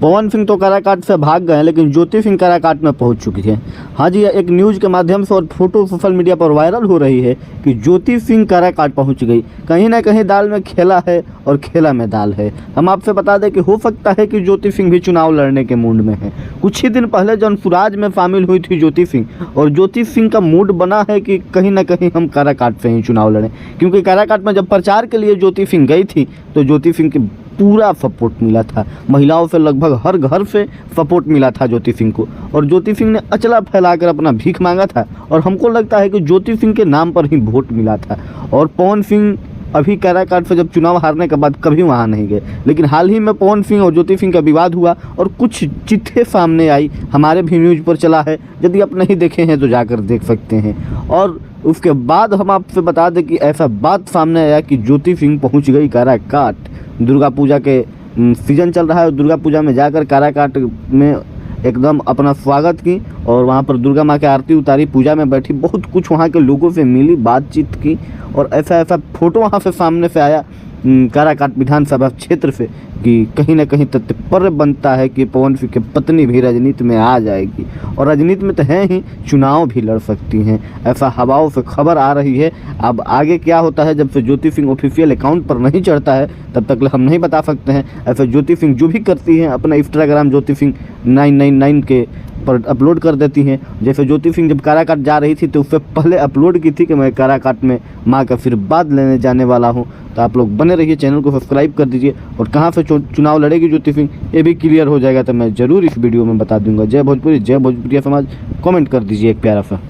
पवन सिंह तो काराकाट से भाग गए, लेकिन ज्योति सिंह काराकाट में पहुंच चुकी है। हाँ जी, एक न्यूज़ के माध्यम से और फोटो सोशल मीडिया पर वायरल हो रही है कि ज्योति सिंह काराकाट पहुंच गई। कहीं ना कहीं दाल में खेला है और खेला में दाल है। हम आपसे बता दें कि हो सकता है कि ज्योति सिंह भी चुनाव लड़ने के मूड में है। कुछ ही दिन पहले जनसुराज में शामिल हुई थी ज्योति सिंह, और ज्योति सिंह का मूड बना है कि कहीं ना कहीं हम काराकाट से ही चुनाव लड़ें, क्योंकि काराकाट में जब प्रचार के लिए ज्योति सिंह गई थी तो ज्योति सिंह की पूरा सपोर्ट मिला था। महिलाओं से लगभग हर घर से सपोर्ट मिला था ज्योति सिंह को, और ज्योति सिंह ने अचला फैलाकर अपना भीख मांगा था, और हमको लगता है कि ज्योति सिंह के नाम पर ही वोट मिला था। और पवन सिंह अभी काराकाट से जब चुनाव हारने के बाद कभी वहाँ नहीं गए, लेकिन हाल ही में पवन सिंह और ज्योति सिंह का विवाद हुआ और कुछ चिट्ठे सामने आई, हमारे भी न्यूज़ पर चला है। यदि आप नहीं देखे हैं तो जाकर देख सकते हैं। और उसके बाद हम आपसे बता दें कि ऐसा बात सामने आया कि ज्योति सिंह पहुँच गई काराकाट। दुर्गा पूजा के सीजन चल रहा है, और दुर्गा पूजा में जाकर काराकाट में एकदम अपना स्वागत की, और वहाँ पर दुर्गा माँ की आरती उतारी, पूजा में बैठी, बहुत कुछ वहाँ के लोगों से मिली, बातचीत की, और ऐसा फोटो वहाँ से सामने से आया काराकाट विधानसभा क्षेत्र से कि कहीं ना कहीं तत्पर बनता है कि पवन सिंह की पत्नी भी राजनीति में आ जाएगी, और राजनीति में तो है ही, चुनाव भी लड़ सकती हैं। ऐसा हवाओं से खबर आ रही है। अब आगे क्या होता है, जब से ज्योति सिंह ऑफिशियल अकाउंट पर नहीं चढ़ता है तब तक हम नहीं बता सकते हैं। ऐसे ज्योति सिंह जो भी करती हैं अपना इंस्टाग्राम ज्योति सिंह 999 के पर अपलोड कर देती हैं। जैसे ज्योति सिंह जब काराकाट जा रही थी तो उससे पहले अपलोड की थी कि मैं काराकाट में माँ का आशीर्वाद लेने जाने वाला हूँ। तो आप लोग बने रहिए, चैनल को सब्सक्राइब कर दीजिए, और कहाँ से चुनाव लड़ेगी ज्योति सिंह ये भी क्लियर हो जाएगा तो मैं ज़रूर इस वीडियो में बता दूंगा। जय भोजपुरी, जय भोजपुरिया समाज। कमेंट कर दीजिए एक प्यारा सा।